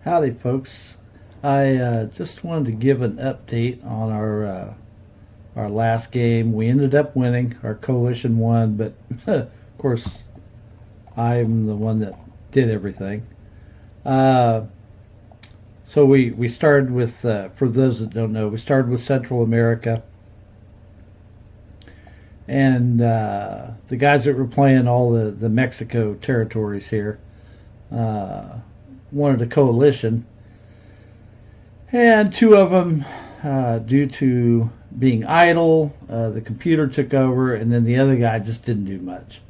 Howdy, folks. I just wanted to give an update on our last game. We ended up winning. Our coalition won, but of course, I'm the one that did everything. Uh, so we started with, for those that don't know, we started with Central America, and the guys that were playing all the Mexico territories here uh, wanted a coalition. And two of them, due to being idle, the computer took over, and then the other guy just didn't do much.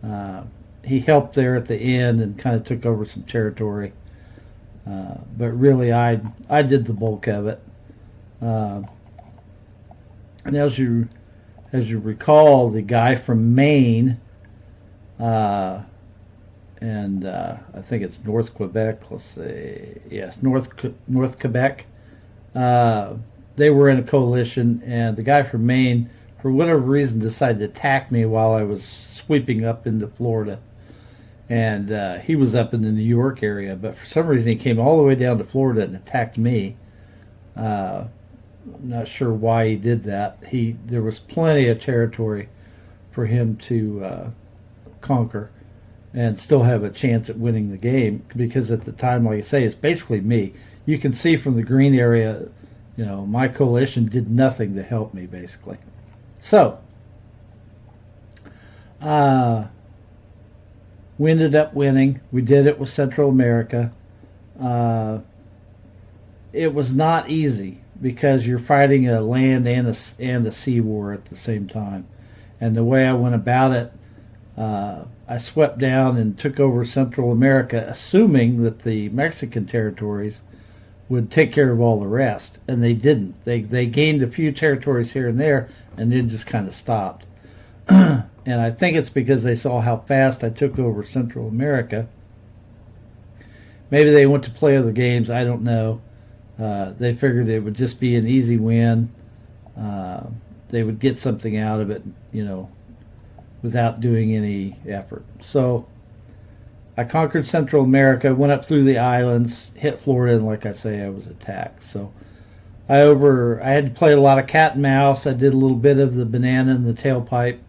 Uh, he helped there at the end and kind of took over some territory, but really, I did the bulk of it. Uh, and as you recall, the guy from Maine, uh, and I think it's North Quebec. Let's see, yes, North Quebec. Uh, they were in a coalition, and the guy from Maine, for whatever reason, decided to attack me while I was sweeping up into Florida. And he was up in the New York area, but for some reason he came all the way down to Florida and attacked me. Uh, I'm not sure why he did that. There was plenty of territory for him to conquer and still have a chance at winning the game, because at the time, like I say, it's basically me. You can see from the green area, my coalition did nothing to help me, basically. So, uh, we ended up winning. We did it with Central America. Uh, it was not easy because you're fighting a land and a sea war at the same time. And the way I went about it, I swept down and took over Central America, assuming that the Mexican territories would take care of all the rest, and they didn't. They gained a few territories here and there, and then just kind of stopped. And I think it's because they saw how fast I took over Central America. Maybe they went to play other games. I don't know. They figured it would just be an easy win. They would get something out of it, without doing any effort. So I conquered Central America, went up through the islands, hit Florida, and like I say, I was attacked. So I had to play a lot of cat and mouse. I did a little bit of the banana and the tailpipe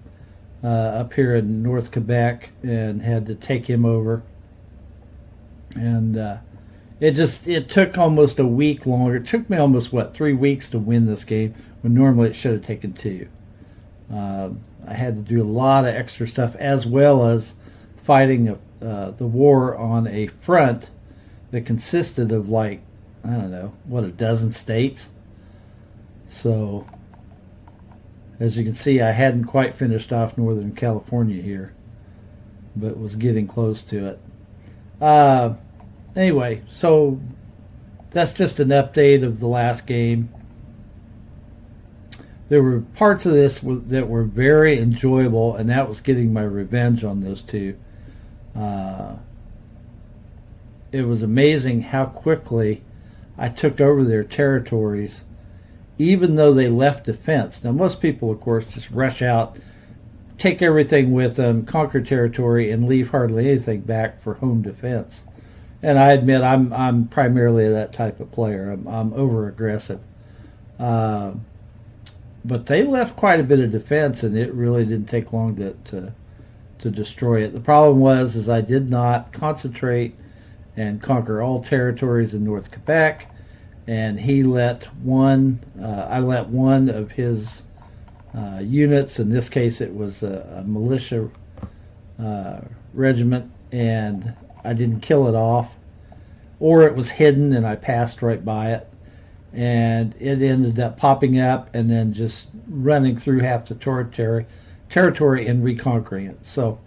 up here in North Quebec, and had to take him over. And it took almost a week longer. It took me almost 3 weeks to win this game, when normally it should have taken 2. I had to do a lot of extra stuff, as well as fighting the war on a front that consisted of, like, I don't know, a dozen states. So, as you can see, I hadn't quite finished off Northern California here, but was getting close to it. Anyway, so that's just an update of the last game. There were parts of this that were very enjoyable, and that was getting my revenge on those two. It was amazing how quickly I took over their territories, even though they left defense. Now, most people, of course, just rush out, take everything with them, conquer territory, and leave hardly anything back for home defense. And I admit I'm primarily that type of player. I'm over aggressive. But they left quite a bit of defense, and it really didn't take long to destroy it. The problem was I did not concentrate and conquer all territories in North Quebec, and I let one of his units, in this case it was a militia regiment, and I didn't kill it off, or it was hidden and I passed right by it. And it ended up popping up and then just running through half the territory and reconquering it. So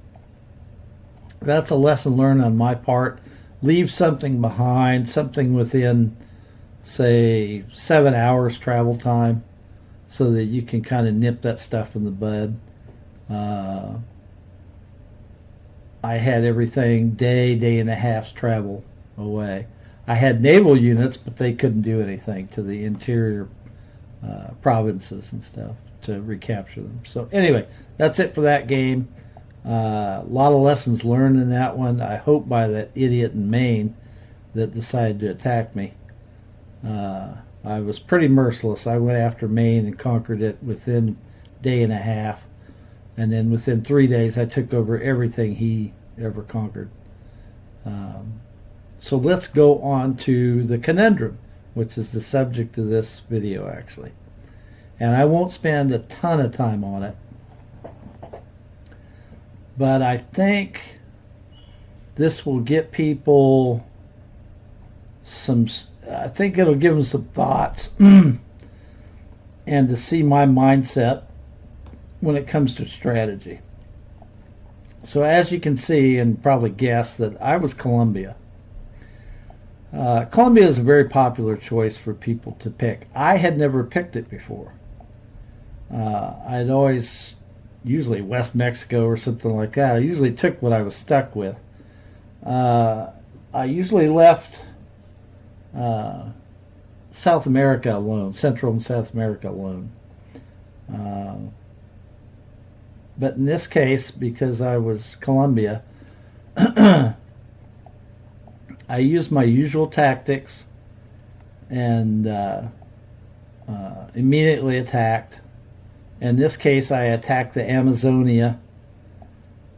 that's a lesson learned on my part. Leave something behind, something within, say, 7 hours travel time, so that you can kind of nip that stuff in the bud. I had everything day and a half's travel away. I had naval units, but they couldn't do anything to the interior provinces and stuff to recapture them. So anyway, that's it for that game. A lot of lessons learned in that one. I hope by that idiot in Maine that decided to attack me. I was pretty merciless. I went after Maine and conquered it within a day and a half. And then within 3 days, I took over everything he ever conquered. So let's go on to the conundrum, which is the subject of this video, actually. And I won't spend a ton of time on it. But I think this will get people I think it'll give them some thoughts and to see my mindset when it comes to strategy. So as you can see and probably guess that I was Colombia. Colombia is a very popular choice for people to pick. I had never picked it before. I'd always, usually West Mexico or something like that. I usually took what I was stuck with. I usually left South America alone, Central and South America alone. But in this case, because I was Colombia, I used my usual tactics and immediately attacked. In this case, I attacked the Amazonia,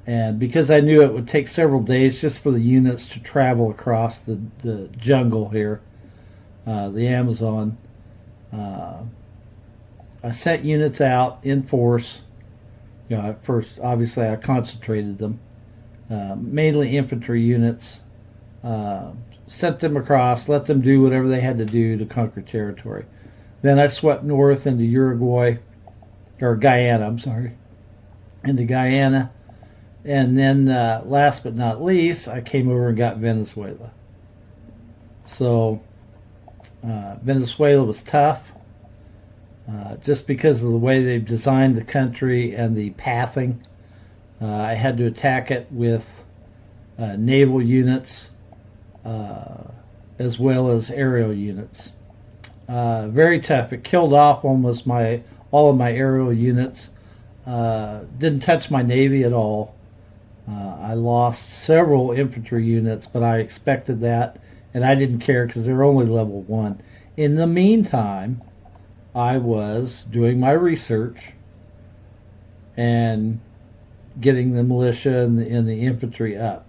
and because I knew it would take several days just for the units to travel across the jungle here, the Amazon, I sent units out in force. At first, obviously, I concentrated them, mainly infantry units, sent them across, let them do whatever they had to do to conquer territory. Then I swept north into Uruguay, or Guyana, I'm sorry, into Guyana. And then, last but not least, I came over and got Venezuela. So, Venezuela was tough. Just because of the way they've designed the country and the pathing. I had to attack it with naval units as well as aerial units. Very tough. It killed off almost all of my aerial units. Didn't touch my navy at all. I lost several infantry units, but I expected that, and I didn't care because they're only level 1. In the meantime, I was doing my research and getting the militia and the infantry up.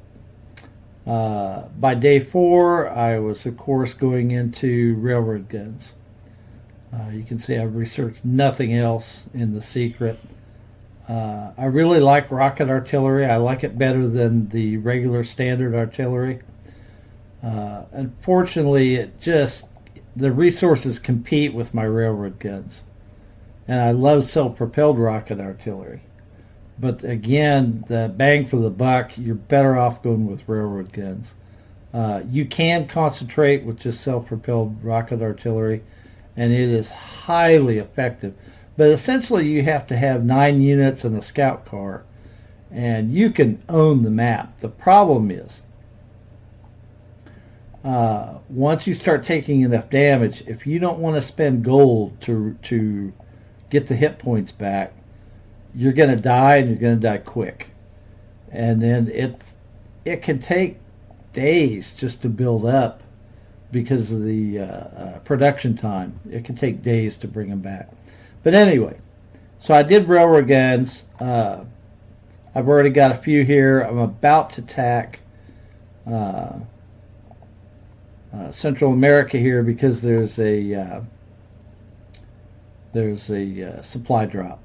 By day 4, I was, of course, going into railroad guns. You can see I've researched nothing else in the secret. I really like rocket artillery. I like it better than the regular standard artillery. Unfortunately, the resources compete with my railroad guns. And I love self-propelled rocket artillery. But again, the bang for the buck, you're better off going with railroad guns. You can concentrate with just self-propelled rocket artillery, and it is highly effective. But essentially, you have to have 9 units and a scout car, and you can own the map. The problem is, once you start taking enough damage, if you don't want to spend gold to get the hit points back, you're going to die, and you're going to die quick. And then it can take days just to build up because of the production time. It can take days to bring them back. But anyway, so I did railroad guns. I've already got a few here. I'm about to attack Central America here because there's a supply drop.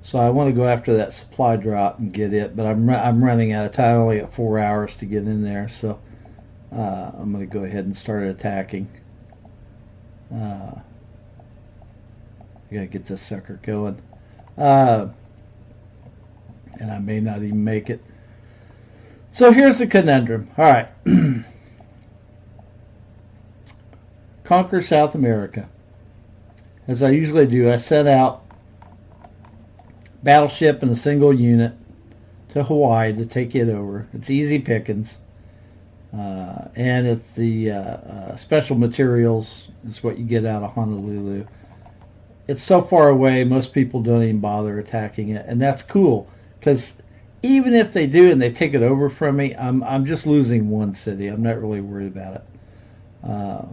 So I want to go after that supply drop and get it, but I'm running out of time. I only got 4 hours to get in there, so I'm going to go ahead and start attacking. I gotta get this sucker going, and I may not even make it. So here's the conundrum. All right. Conquer South America. As I usually do, I set out battleship and a single unit to Hawaii to take it over. It's easy pickings. And it's the special materials is what you get out of Honolulu. It's so far away, most people don't even bother attacking it. And that's cool, because even if they do and they take it over from me, I'm just losing one city. I'm not really worried about it. Uh,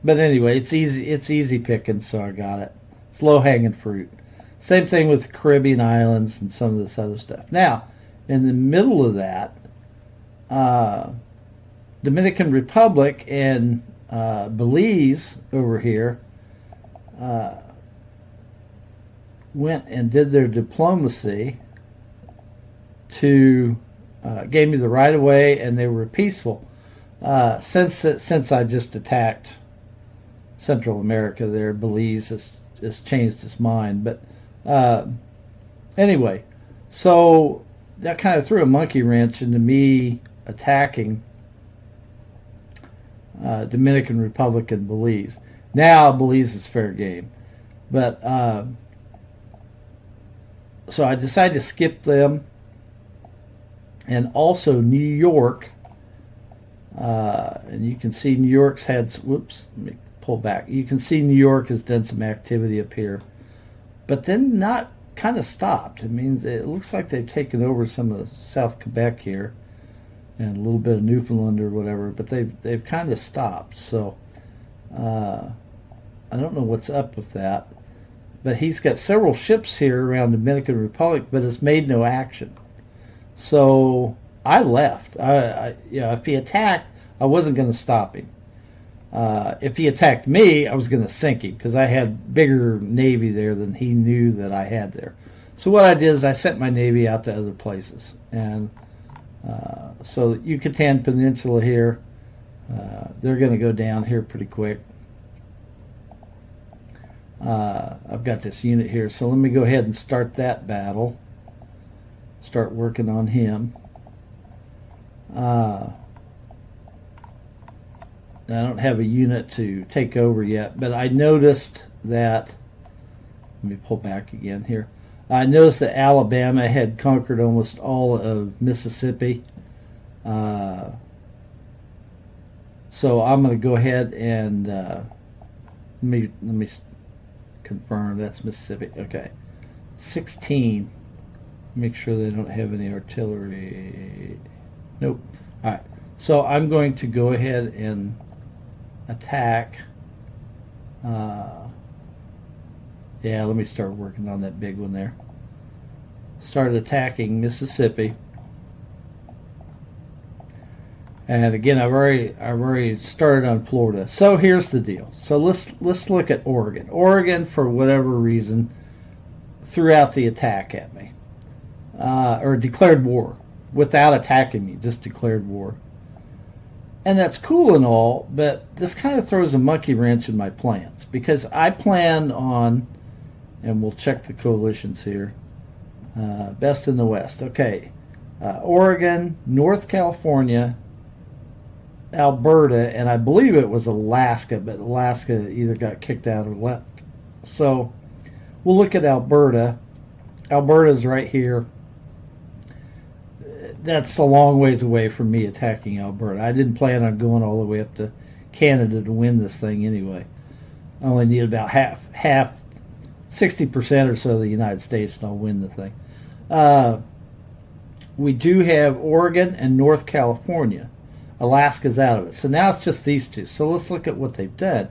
but anyway, it's easy. It's easy picking, so I got it. It's low hanging fruit. Same thing with the Caribbean islands and some of this other stuff. Now, in the middle of that, uh, Dominican Republic and Belize over here uh, went and did their diplomacy to gave me the right of way, and they were peaceful. Since I just attacked Central America, there Belize has changed its mind. But anyway, so that kind of threw a monkey wrench into me attacking Dominican Republic and Belize. Now Belize is fair game, but so I decided to skip them, and also New York. And you can see New York's had. Whoops, let me pull back. You can see New York has done some activity up here, but then not kind of stopped. It means it looks like they've taken over some of South Quebec here and a little bit of Newfoundland or whatever, but they've kind of stopped. So I don't know what's up with that. But he's got several ships here around Dominican Republic, but has made no action. So I left. If he attacked, I wasn't going to stop him. If he attacked me, I was going to sink him because I had bigger navy there than he knew that I had there. So what I did is I sent my navy out to other places, and so Yucatan Peninsula here, they're going to go down here pretty quick. I've got this unit here, so let me go ahead and start that battle. Start working on him. I don't have a unit to take over yet, but I noticed that, let me pull back again here. I noticed that Alabama had conquered almost all of Mississippi. So I'm going to go ahead and let me confirm that's Mississippi. Okay. 16. Make sure they don't have any artillery. Nope. All right. So I'm going to go ahead and attack. Yeah, let me start working on that big one there. Start attacking Mississippi. And again, I've already started on Florida. So here's the deal. So let's look at Oregon. Oregon, for whatever reason, threw out the attack at me, or declared war without attacking me. Just declared war, and that's cool and all. But this kind of throws a monkey wrench in my plans because I planned on, and we'll check the coalitions here. Best in the West. Okay, Oregon, North California, Alberta, and I believe it was Alaska, but Alaska either got kicked out or left. So we'll look at Alberta. Alberta's right here. That's a long ways away from me attacking Alberta. I didn't plan on going all the way up to Canada to win this thing anyway. I only need about half, 60% or so of the United States, and I'll win the thing. We do have Oregon and North California. Alaska's out of it. So now it's just these two. So let's look at what they've done.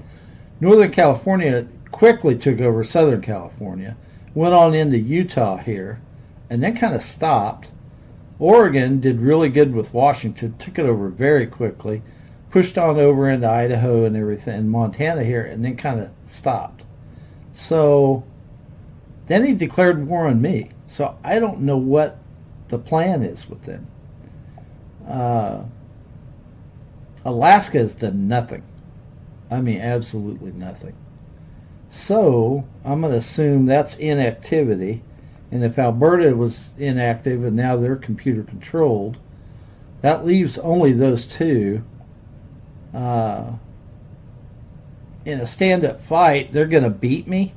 Northern California quickly took over Southern California, went on into Utah here, and then kind of stopped. Oregon did really good with Washington, took it over very quickly, pushed on over into Idaho and everything, and Montana here, and then kind of stopped. So then he declared war on me. So I don't know what the plan is with them. Alaska has done nothing. I mean, absolutely nothing. So I'm going to assume that's inactivity. And if Alberta was inactive and now they're computer controlled, that leaves only those two. In a stand-up fight, they're going to beat me.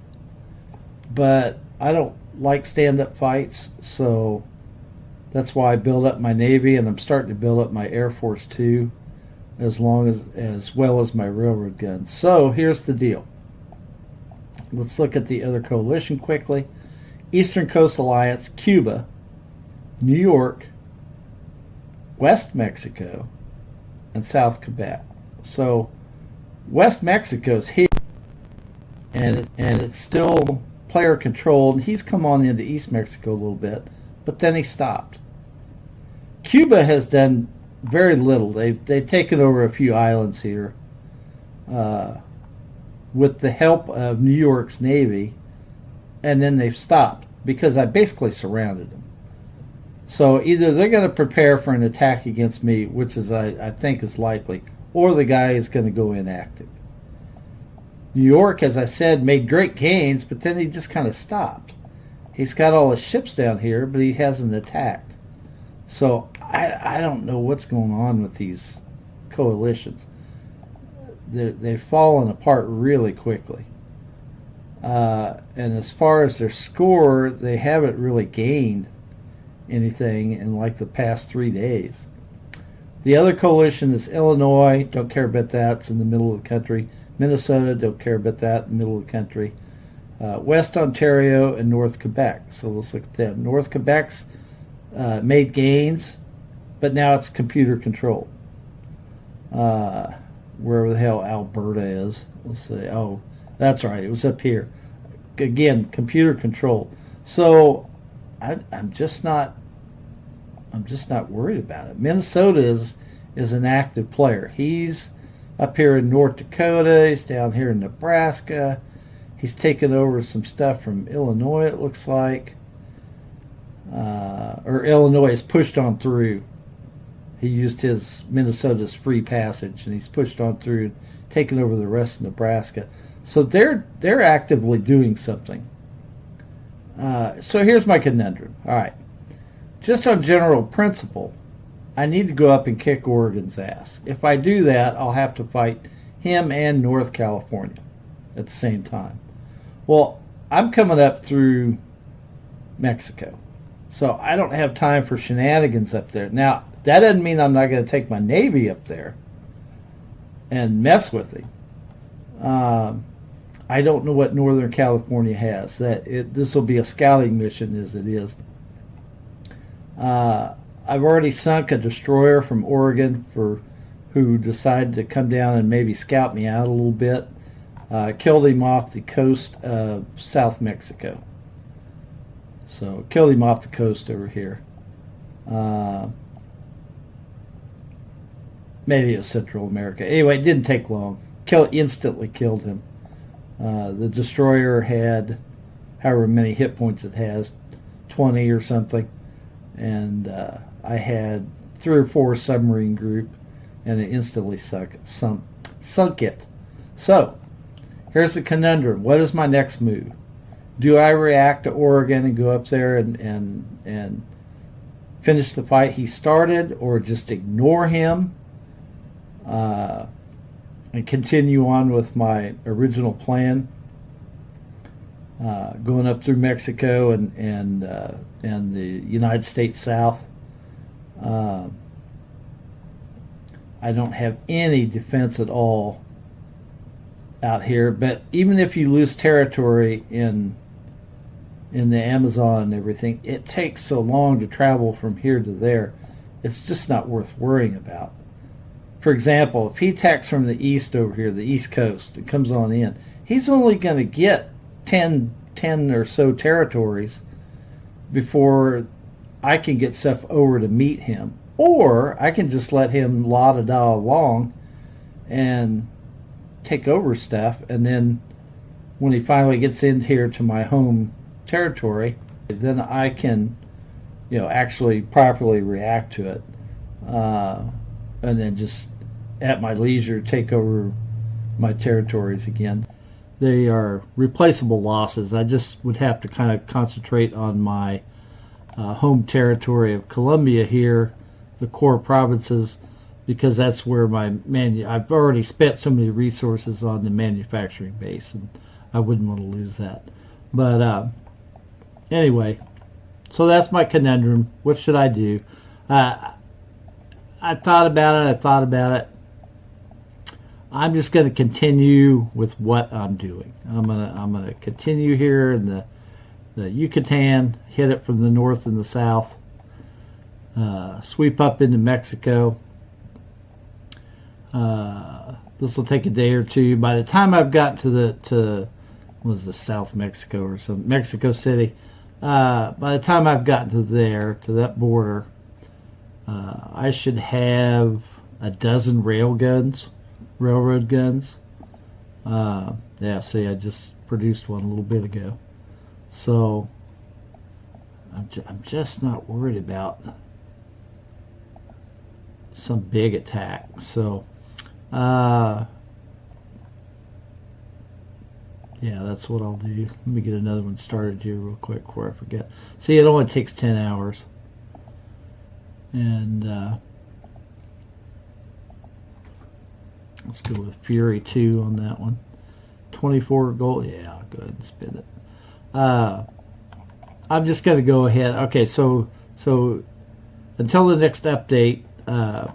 But I don't like stand-up fights, so that's why I build up my Navy, and I'm starting to build up my Air Force too, as well as my railroad guns. So here's the deal. Let's look at the other coalition quickly. Eastern Coast Alliance, Cuba, New York, West Mexico, and South Quebec. So West Mexico's here, and it's still player controlled. He's come on into East Mexico a little bit, but then he stopped. Cuba has done very little. They've taken over a few islands here with the help of New York's Navy, and then they've stopped because I basically surrounded them. So either they're going to prepare for an attack against me, which is I think is likely, or the guy is going to go inactive. New York, as I said, made great gains, but then he just kind of stopped. He's got all his ships down here, but he hasn't attacked. So I don't know what's going on with these coalitions. They've fallen apart really quickly. And as far as their score, they haven't really gained anything in like the past 3 days. The other coalition is Illinois. Don't care about that. It's in the middle of the country. Minnesota. Don't care about that. In the middle of the country. West Ontario and North Quebec. So let's look at them. North Quebec's made gains, but now it's computer controlled. Wherever the hell Alberta is. Let's see. Oh, that's right. It was up here. Again, computer controlled. So I'm just not worried about it. Minnesota is an active player. He's up here in North Dakota. He's down here in Nebraska. He's taken over some stuff from Illinois, it looks like. Or Illinois is pushed on through. He used his Minnesota's free passage, and he's pushed on through, taking over the rest of Nebraska. So they're actively doing something. So here's my conundrum. All right. Just on general principle, I need to go up and kick Oregon's ass. If I do that, I'll have to fight him and North California at the same time. Well, I'm coming up through Mexico, so I don't have time for shenanigans up there. Now, that doesn't mean I'm not going to take my Navy up there and mess with him. I don't know what Northern California has. This will be a scouting mission as it is. I've already sunk a destroyer from Oregon who decided to come down and maybe scout me out a little bit. Killed him off the coast of South Mexico. So killed him off the coast over here. Maybe it was Central America. Anyway, it didn't take long. Instantly killed him. The destroyer had however many hit points it has, 20 or something. And I had 3 or 4 submarine group, and it instantly sunk it. So, here's the conundrum. What is my next move? Do I react to Oregon and go up there and finish the fight he started, or just ignore him and continue on with my original plan, going up through Mexico and the United States South? I don't have any defense at all out here, but even if you lose territory in the Amazon and everything, it takes so long to travel from here to there. It's just not worth worrying about. For example, if he attacks from the east over here, the east coast, and comes on in, he's only going to get 10 or so territories before I can get stuff over to meet him. Or I can just let him la-da-da along and take over stuff, and then when he finally gets in here to my home territory, then I can, actually properly react to it, and then just at my leisure take over my territories again. They are replaceable losses. I just would have to kind of concentrate on my home territory of Colombia here, the core provinces, because that's where I've already spent so many resources on the manufacturing base, and I wouldn't want to lose that. But anyway, so that's my conundrum. What should I do? I thought about it. I'm just going to continue with what I'm doing. I'm gonna continue here in the Yucatan, hit it from the north and the south, sweep up into Mexico, This will take a day or two. By the time I've got to what was the South Mexico or some Mexico City, by the time I've gotten to there, to that border, I should have a dozen railroad guns. Yeah, see, I just produced one a little bit ago. So I'm just not worried about some big attack. So, yeah, that's what I'll do. Let me get another one started here real quick before I forget. See, it only takes 10 hours. And let's go with Fury 2 on that one. 24 gold. Yeah, I'll go ahead and spin it. I'm just going to go ahead. Okay, so until the next update, I've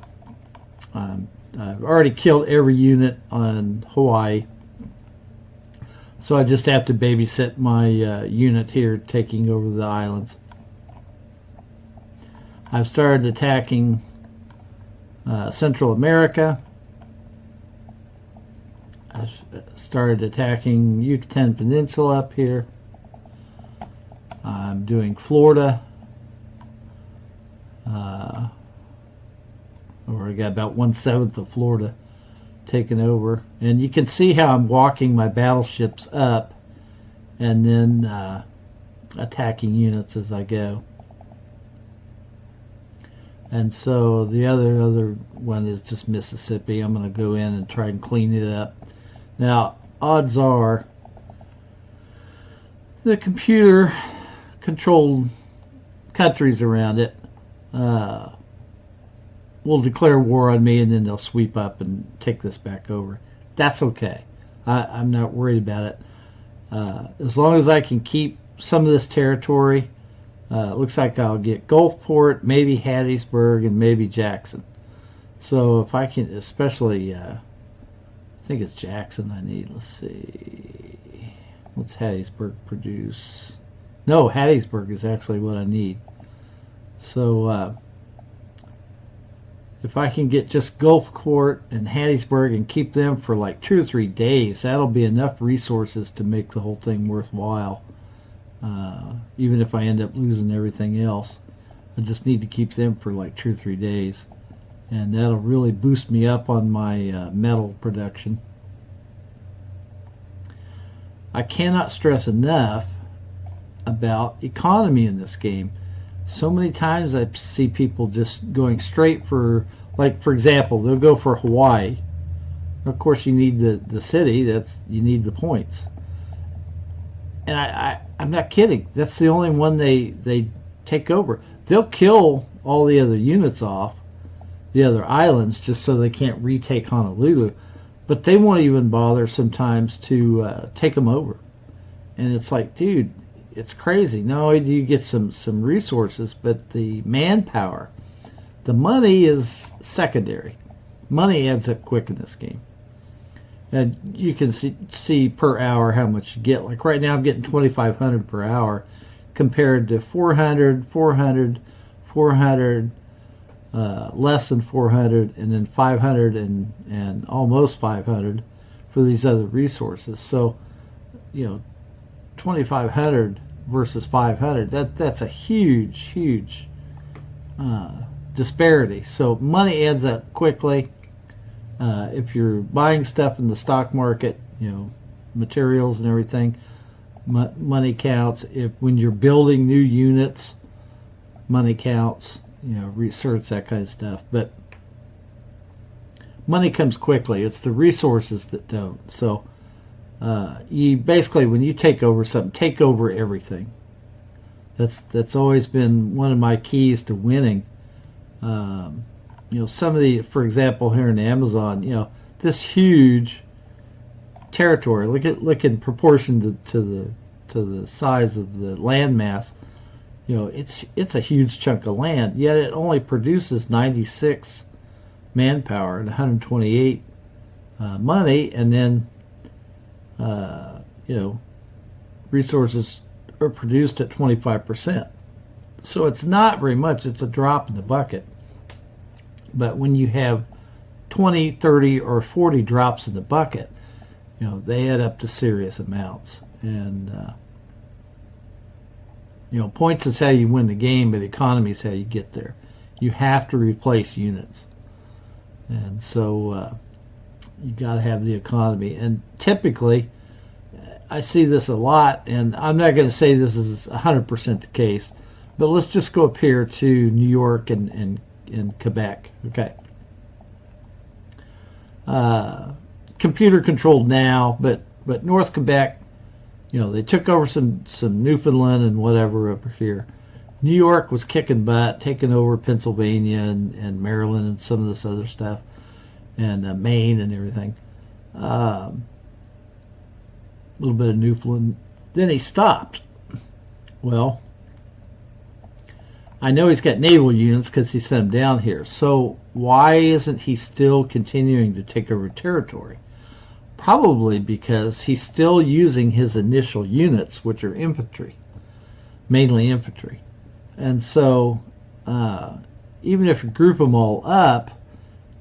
already killed every unit on Hawaii. So I just have to babysit my unit here taking over the islands. I've started attacking Central America. I've started attacking Yucatan Peninsula up here. I'm doing Florida. Or I got about 1/7 of Florida taken over. And you can see how I'm walking my battleships up and then attacking units as I go. And so the other one is just Mississippi. I'm going to go in and try and clean it up. Now, odds are the computer controlled countries around it will declare war on me, and then they'll sweep up and take this back over. That's okay. I'm not worried about it. As long as I can keep some of this territory, it looks like I'll get Gulfport, maybe Hattiesburg, and maybe Jackson. So if I can, especially, I think it's Jackson I need. Let's see. What's Hattiesburg produce? No, Hattiesburg is actually what I need. So if I can get just Gulfport and Hattiesburg and keep them for like 2 or 3 days, that'll be enough resources to make the whole thing worthwhile. Even if I end up losing everything else, I just need to keep them for like 2 or 3 days, and that'll really boost me up on my metal production. I cannot stress enough about economy in this game. So many times I see people just going straight for, like, for example, they'll go for Hawaii. Of course, you need the city. You need the points. And I'm not kidding. That's the only one they take over. They'll kill all the other units off, the other islands, just so they can't retake Honolulu. But they won't even bother sometimes to take them over. And it's like, dude, it's crazy. Not only do you get some resources, but the manpower, the money is secondary. Money adds up quick in this game. And you can see per hour how much you get. Like right now I'm getting 2,500 per hour compared to 400, 400, 400, less than 400, and then 500 and almost 500 for these other resources. So, 2,500 versus 500, that's a huge disparity. So money adds up quickly. If you're buying stuff in the stock market, materials and everything, money counts. When you're building new units, money counts. Research, that kind of stuff. But money comes quickly. It's the resources that don't. So you basically, when you take over something, take over everything. That's always been one of my keys to winning. Some of the, for example, here in the Amazon, this huge territory. Look in proportion to the size of the land mass. It's a huge chunk of land. Yet it only produces 96 manpower and 128 money, and then resources are produced at 25%. So it's not very much. It's a drop in the bucket. But when you have 20, 30, or 40 drops in the bucket, they add up to serious amounts. And points is how you win the game, but economy is how you get there. You have to replace units, and so you got to have the economy. And typically, I see this a lot, and I'm not going to say this is 100% the case, but let's just go up here to New York and Quebec. Okay. Computer controlled now, but North Quebec, they took over some Newfoundland and whatever over here. New York was kicking butt, taking over Pennsylvania and Maryland and some of this other stuff, and Maine and everything. A little bit of Newfoundland. Then he stopped. Well, I know he's got naval units because he sent them down here. So why isn't he still continuing to take over territory? Probably because he's still using his initial units, which are infantry, mainly infantry. And so even if you group them all up,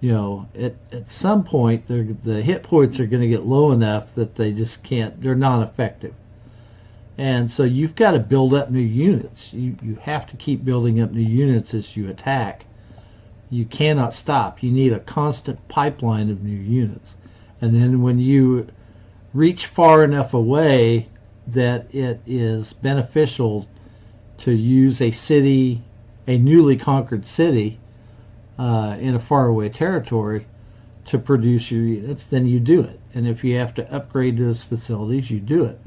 at some point the hit points are going to get low enough that they just can't, they're not effective. And so you've got to build up new units. You have to keep building up new units as you attack. You cannot stop. You need a constant pipeline of new units. And then when you reach far enough away that it is beneficial to use a city, a newly conquered city, in a faraway territory to produce your units, then you do it. And if you have to upgrade those facilities, you do it.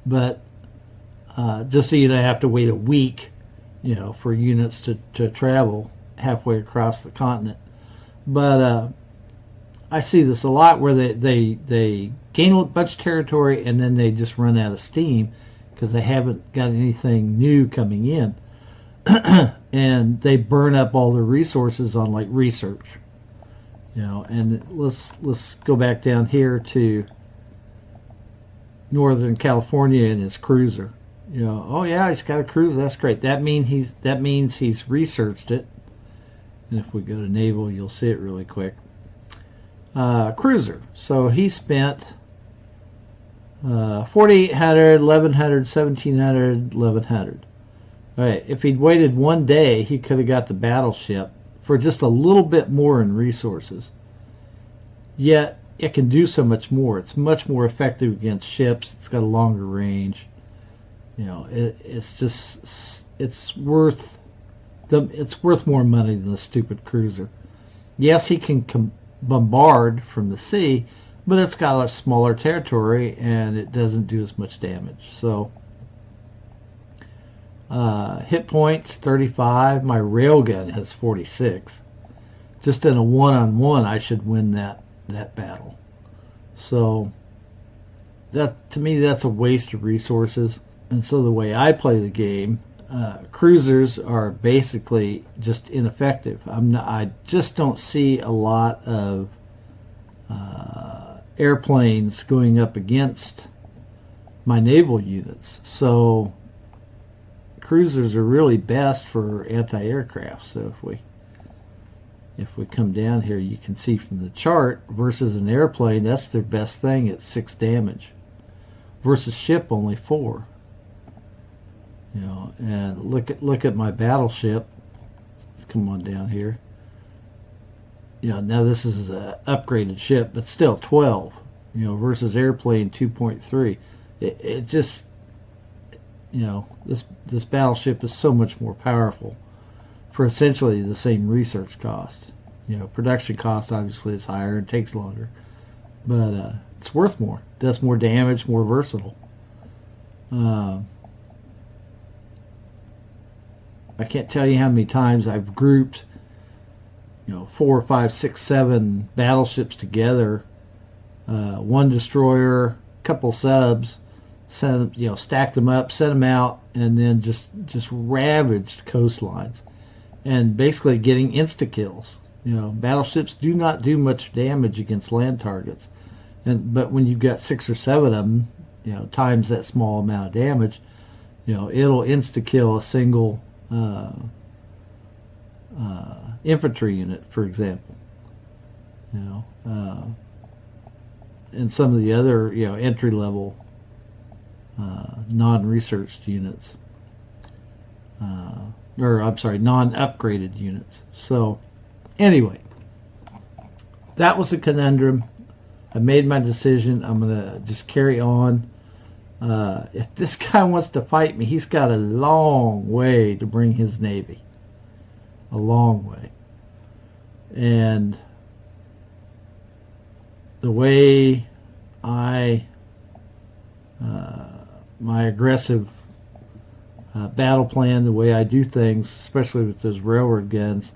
But just so you don't have to wait a week, for units to travel halfway across the continent. But I see this a lot where they gain a bunch of territory and then they just run out of steam because they haven't got anything new coming in. And they burn up all their resources on like research. And let's go back down here to Northern California and his cruiser. Oh yeah, he's got a cruiser. That's great. That means he's researched it. And if we go to naval, you'll see it really quick. Cruiser. So he spent 4,800, 1,100, 1,700, 1,100. All right. If he'd waited one day, he could have got the battleship for just a little bit more in resources. Yet it can do so much more. It's much more effective against ships. It's got a longer range. It's worth more money than the stupid cruiser. Yes, he can bombard from the sea, but it's got a smaller territory and it doesn't do as much damage. So hit points 35. My railgun has 46. Just in a one-on-one, I should win that battle. So that, to me, that's a waste of resources. And so the way I play the game, cruisers are basically just ineffective. I just don't see a lot of airplanes going up against my naval units. So cruisers are really best for anti-aircraft. So if we come down here, you can see from the chart versus an airplane, that's their best thing at 6 damage versus ship only 4. And look at my battleship. Let's come on down here. Now this is an upgraded ship, but still 12. Versus airplane 2.3. It just, this battleship is so much more powerful for essentially the same research cost. Production cost obviously is higher and takes longer, but it's worth more. Does more damage, more versatile. I can't tell you how many times I've grouped, 4, 5, 6, 7 battleships together, one destroyer, couple subs, stacked them up, sent them out, and then just ravaged coastlines, and basically getting insta kills. Battleships do not do much damage against land targets, but when you've got 6 or 7 of them, times that small amount of damage, it'll insta kill a single infantry unit, for example. you know, and some of the other, entry level non-researched units, or I'm sorry, non-upgraded units. So anyway, that was the conundrum. I made my decision. I'm gonna just carry on. If this guy wants to fight me, he's got a long way to bring his Navy. A long way. And the way my aggressive battle plan, the way I do things, especially with those railroad guns,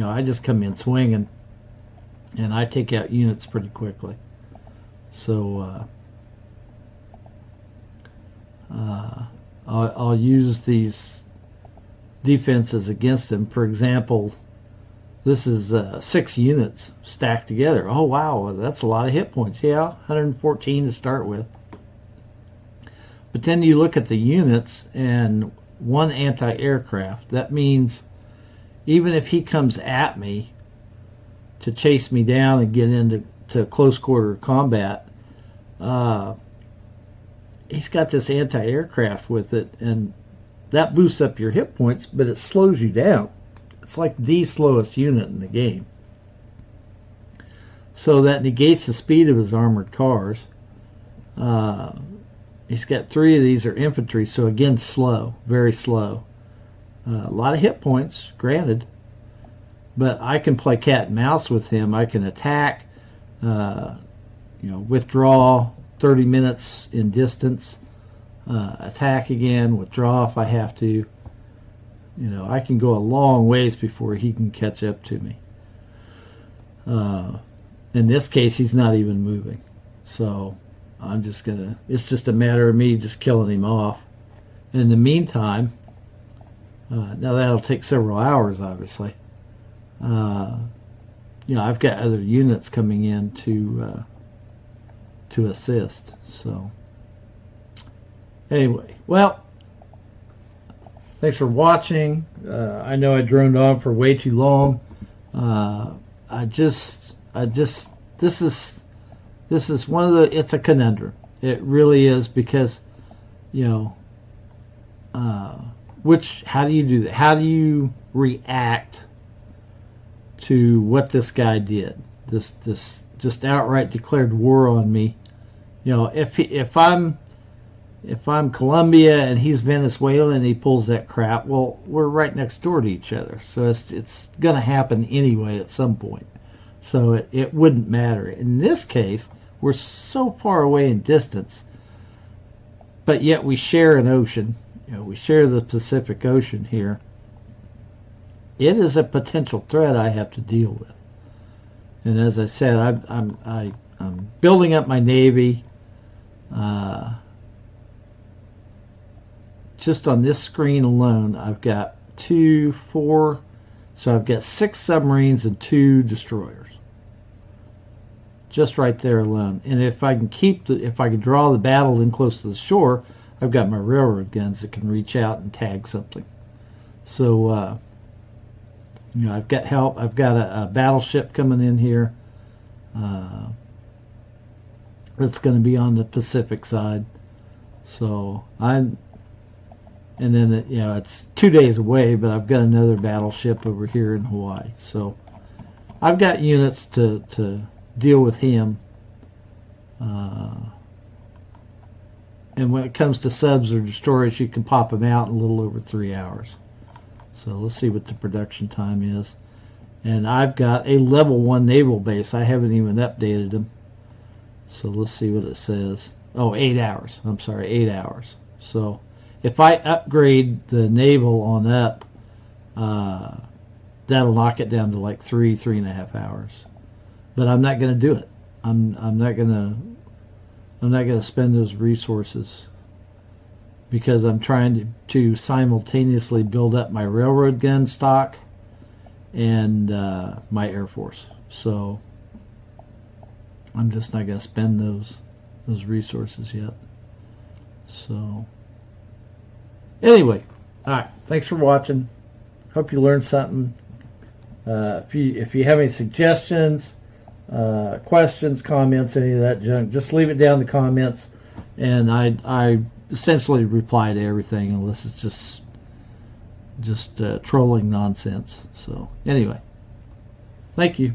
I just come in swinging, and I take out units pretty quickly. So I'll use these defenses against him. For example, this is 6 units stacked together. Oh wow, that's a lot of hit points. Yeah, 114 to start with. But then you look at the units and 1 anti-aircraft. That means even if he comes at me to chase me down and get into close quarter combat, he's got this anti-aircraft with it, and that boosts up your hit points, but it slows you down. It's like the slowest unit in the game. So that negates the speed of his armored cars. He's got 3 of these are infantry, so again, slow, very slow. A lot of hit points, granted, but I can play cat and mouse with him. I can attack, withdraw 30 minutes in distance, attack again, withdraw if I have to. I can go a long ways before he can catch up to me. In this case, he's not even moving. So it's just a matter of me just killing him off. And in the meantime, now that'll take several hours, obviously. I've got other units coming in to assist. So anyway, well, thanks for watching. I know I droned on for way too long. This is one of the, it's a conundrum. It really is, because, how do you do that? How do you react to what this guy did? This just outright declared war on me. If I'm Colombia and he's Venezuela and he pulls that crap, well, we're right next door to each other. So it's going to happen anyway at some point. So it wouldn't matter. In this case, we're so far away in distance, but yet we share an ocean. We share the Pacific Ocean here. It is a potential threat I have to deal with. And as I said, I'm building up my Navy. Just on this screen alone, I've got 2, 4, so I've got 6 submarines and 2 destroyers. Just right there alone. And if I can draw the battle in close to the shore, I've got my railroad guns that can reach out and tag something. So, I've got help. I've got a battleship coming in here. That's going to be on the Pacific side. So and then it's 2 days away, but I've got another battleship over here in Hawaii. So I've got units to deal with him. And when it comes to subs or destroyers, you can pop them out in a little over 3 hours. So let's see what the production time is. And I've got a level 1 naval base. I haven't even updated them. So let's see what it says. Oh, 8 hours. I'm sorry, 8 hours. So if I upgrade the naval on up, that'll knock it down to like 3.5 hours. But I'm not going to do it. I'm not going to spend those resources, because I'm trying to simultaneously build up my railroad gun stock and my Air Force. So I'm just not going to spend those resources yet. So anyway, all right. Thanks for watching. Hope you learned something. If you have any suggestions, questions, comments, any of that junk, just leave it down in the comments, and I essentially reply to everything unless it's just trolling nonsense. So anyway, thank you.